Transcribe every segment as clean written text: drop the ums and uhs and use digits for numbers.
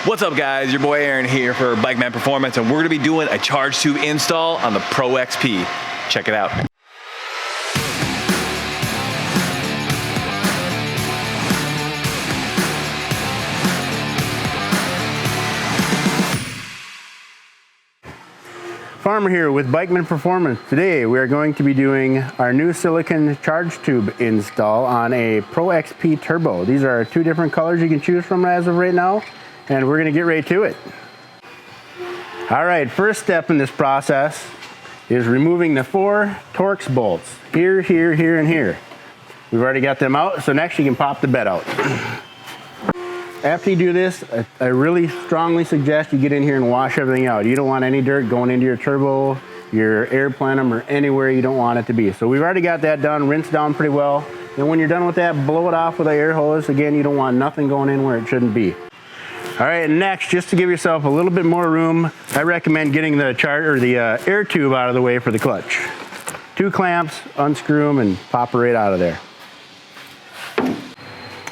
What's up guys, your boy Aaron here for Bikeman Performance, and we're gonna be doing a charge tube install on the Pro XP. Check it out. Farmer here with Bikeman Performance. Today we are going to be doing our new silicone charge tube install on a Pro XP Turbo. These are two different colors you can choose from as of right now, and we're going to get right to it. All right, first step in this process is removing the 4 Torx bolts. Here, here, here, and here. We've already got them out, so next you can pop the bed out. After you do this, I really strongly suggest you get in here and wash everything out. You don't want any dirt going into your turbo, your air plenum, or anywhere you don't want it to be. So we've already got that done, rinsed down pretty well. And when you're done with that, blow it off with an air hose. Again, you don't want nothing going in where it shouldn't be. All right, next, just to give yourself a little bit more room, I recommend getting the air tube out of the way for the clutch. 2 clamps, unscrew them, and pop it right out of there.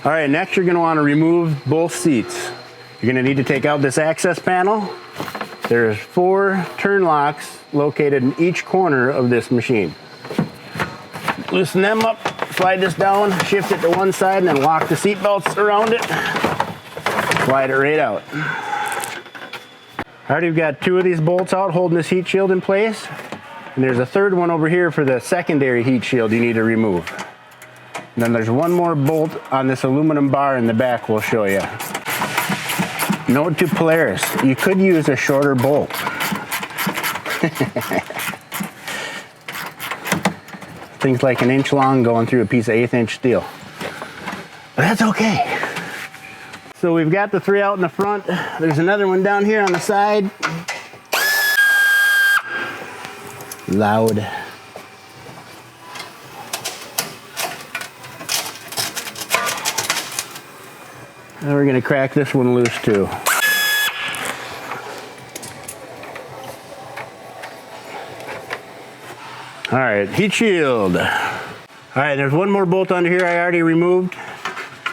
All right, next you're gonna wanna remove both seats. You're gonna need to take out this access panel. There's 4 turn locks located in each corner of this machine. Loosen them up, slide this down, shift it to one side, and then lock the seat belts around it. Slide it right out. All right, we've got 2 of these bolts out holding this heat shield in place. And there's a 3rd one over here for the secondary heat shield you need to remove. And then there's 1 more bolt on this aluminum bar in the back we'll show you. Note to Polaris, you could use a shorter bolt. Things like 1 inch long going through a piece of 1/8 inch steel. But that's okay. So we've got the 3 out in the front. There's another one down here on the side. Loud. And we're gonna crack this one loose too. All right, heat shield. All right, there's 1 more bolt under here I already removed.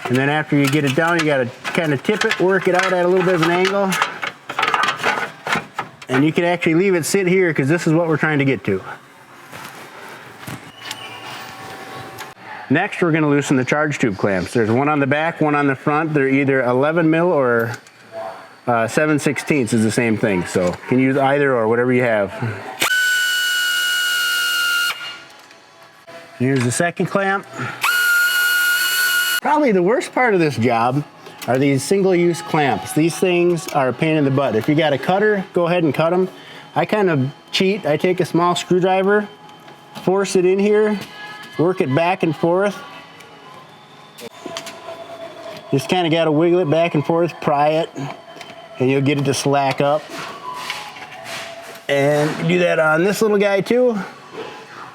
And then after you get it down, you gotta kind of tip it, work it out at a little bit of an angle. And you can actually leave it sit here because this is what we're trying to get to. Next, we're gonna loosen the charge tube clamps. There's 1 on the back, 1 on the front. They're either 11 mil or 7/16 is the same thing. So you can use either or, whatever you have. Here's the second clamp. Probably the worst part of this job are these single-use clamps. These things are a pain in the butt. If you got a cutter, go ahead and cut them. I kind of cheat. I take a small screwdriver, force it in here, work it back and forth. Just kind of got to wiggle it back and forth, pry it, and you'll get it to slack up. And do that on this little guy too.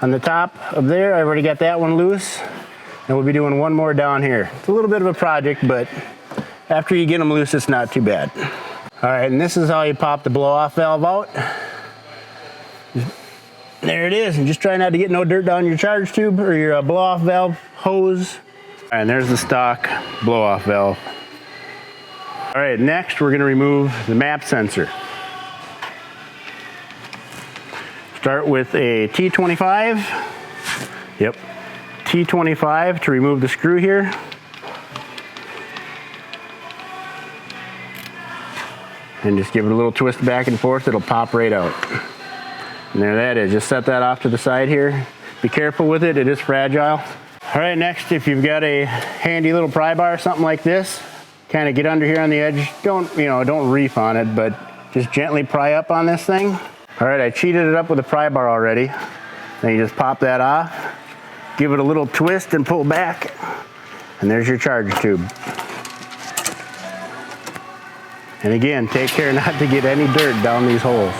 On the top of there, I've already got that one loose. And we'll be doing 1 more down here. It's a little bit of a project, but after you get them loose, it's not too bad. All right, and this is how you pop the blow-off valve out. There it is, and just try not to get no dirt down your charge tube or your blow-off valve hose. All right, and there's the stock blow-off valve. All right, next we're gonna remove the map sensor. Start with a T25. Yep. T25 to remove the screw here. And just give it a little twist back and forth, it'll pop right out. And there that is, just set that off to the side here. Be careful with it, it is fragile. All right, next, if you've got a handy little pry bar, something like this, kind of get under here on the edge. Don't reef on it, but just gently pry up on this thing. All right, I cheated it up with a pry bar already. Then you just pop that off. Give it a little twist and pull back, and there's your charge tube. And again, take care not to get any dirt down these holes.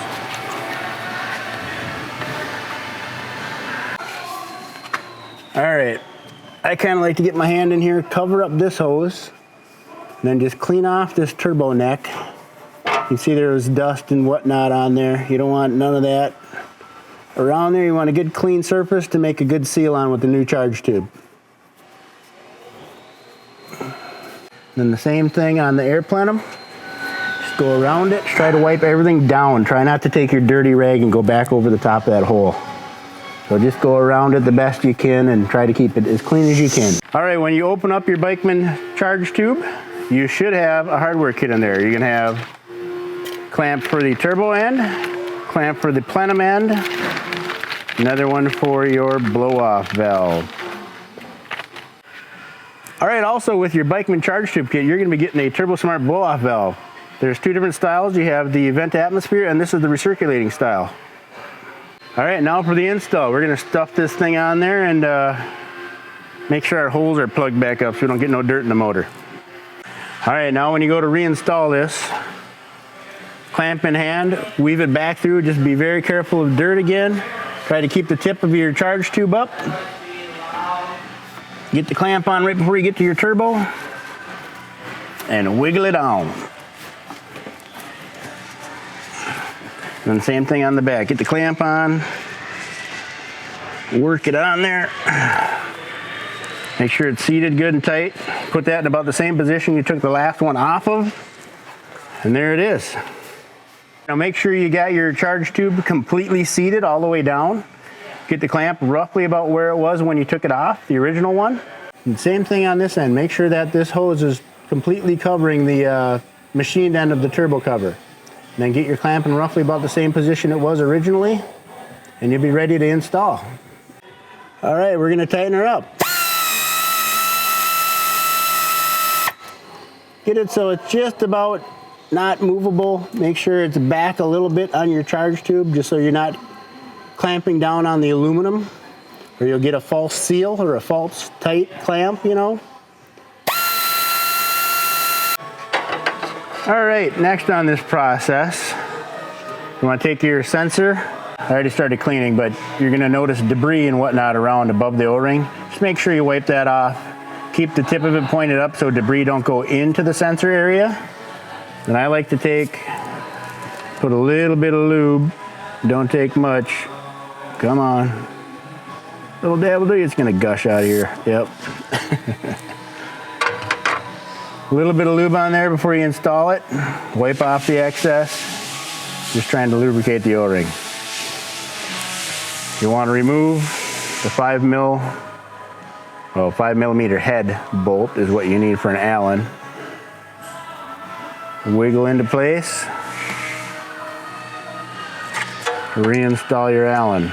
All right, I kind of like to get my hand in here, cover up this hose, and then just clean off this turbo neck. You can see there's dust and whatnot on there. You don't want none of that. Around there, you want a good clean surface to make a good seal on with the new charge tube. Then the same thing on the air plenum. Just go around it, try to wipe everything down. Try not to take your dirty rag and go back over the top of that hole. So just go around it the best you can and try to keep it as clean as you can. All right, when you open up your Bikeman charge tube, you should have a hardware kit in there. You're gonna have clamp for the turbo end, clamp for the plenum end, another one for your blow-off valve. All right, also with your Bikeman charge tube kit, you're gonna be getting a TurboSmart blow-off valve. There's two different styles. You have the vent atmosphere, and this is the recirculating style. All right, now for the install. We're gonna stuff this thing on there and make sure our holes are plugged back up so we don't get no dirt in the motor. All right, now when you go to reinstall this, clamp in hand, weave it back through. Just be very careful of dirt again. Try to keep the tip of your charge tube up. Get the clamp on right before you get to your turbo and wiggle it on. And same thing on the back. Get the clamp on, work it on there. Make sure it's seated good and tight. Put that in about the same position you took the last one off of. And there it is. Now make sure you got your charge tube completely seated all the way down. Get the clamp roughly about where it was when you took it off, the original one. And same thing on this end. Make sure that this hose is completely covering the machined end of the turbo cover. And then get your clamp in roughly about the same position it was originally, and you'll be ready to install. All right, we're gonna tighten her up. Get it so it's just about not movable. Make sure it's back a little bit on your charge tube, just so you're not clamping down on the aluminum, or you'll get a false seal or a false tight clamp, you know. All right, next on this process, you want to take your sensor. I already started cleaning, but you're going to notice debris and whatnot around above the O-ring. Just make sure you wipe that off. Keep the tip of it pointed up so debris don't go into the sensor area. And I like to put a little bit of lube. Don't take much. Come on. Little dab will do you. It's going to gush out of here. Yep. A little bit of lube on there before you install it. Wipe off the excess. Just trying to lubricate the O-ring. You want to remove the 5 millimeter head bolt is what you need for an Allen. Wiggle into place. Reinstall your Allen.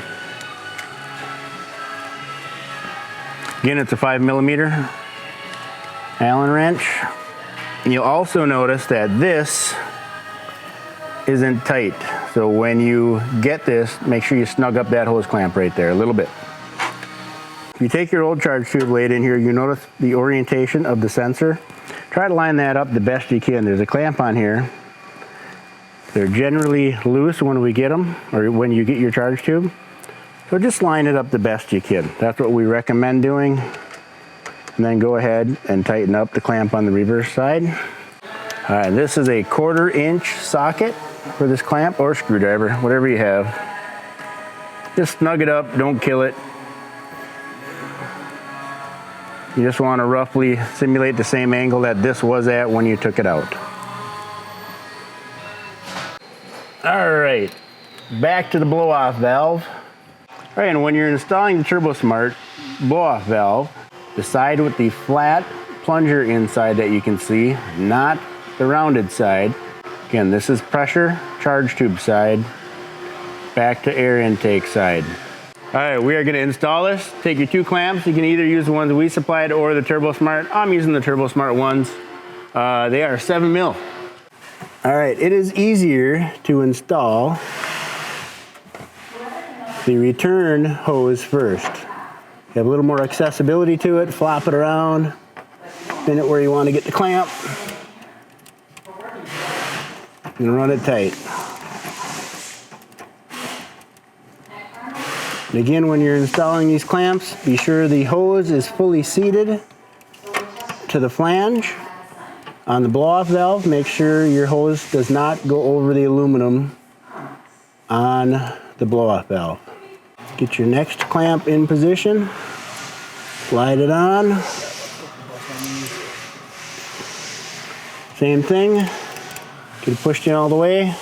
Again, it's a 5 millimeter Allen wrench. You'll also notice that this isn't tight. So when you get this, make sure you snug up that hose clamp right there a little bit. If you take your old charge tube blade in here, you notice the orientation of the sensor. Try to line that up the best you can. There's a clamp on here. They're generally loose when we get them, or when you get your charge tube. So just line it up the best you can. That's what we recommend doing. And then go ahead and tighten up the clamp on the reverse side. All right, this is a 1/4 inch socket for this clamp, or screwdriver, whatever you have. Just snug it up, don't kill it. You just want to roughly simulate the same angle that this was at when you took it out. All right, back to the blow-off valve. All right, and when you're installing the TurboSmart blow-off valve, the side with the flat plunger inside that you can see, not the rounded side. Again, this is pressure charge tube side, back to air intake side. All right, we are going to install this. Take your 2 clamps. You can either use the ones we supplied or the TurboSmart. I'm using the TurboSmart ones. They are 7 mil. All right, it is easier to install the return hose first. You have a little more accessibility to it. Flop it around, spin it where you want to get the clamp, and run it tight. And again, when you're installing these clamps, be sure the hose is fully seated to the flange. On the blow-off valve, make sure your hose does not go over the aluminum on the blow-off valve. Get your next clamp in position, slide it on. Same thing, Get it pushed in all the way.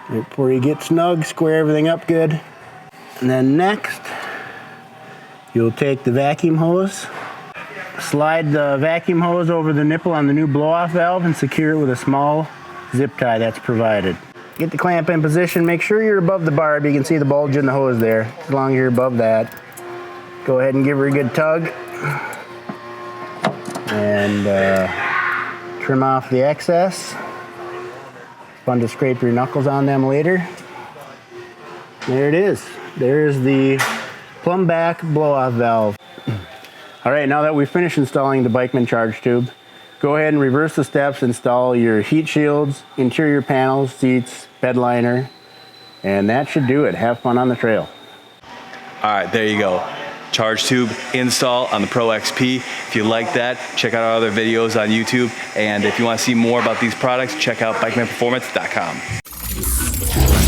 Right before you get snug, square everything up good. And then next, you'll take the vacuum hose, slide the vacuum hose over the nipple on the new blow-off valve and secure it with a small zip tie that's provided. Get the clamp in position, make sure you're above the barb. You can see the bulge in the hose there. As long as you're above that, go ahead and give her a good tug. And trim off the excess. Fun to scrape your knuckles on them later. There it is. There's the plumb back blow-off valve. All right, now that we've finished installing the Bikeman charge tube, go ahead and reverse the steps, install your heat shields, interior panels, seats, bed liner, and that should do it. Have fun on the trail. All right, there you go. Charge tube install on the Pro XP. If you like that, check out our other videos on YouTube. And if you want to see more about these products, check out bikemanperformance.com.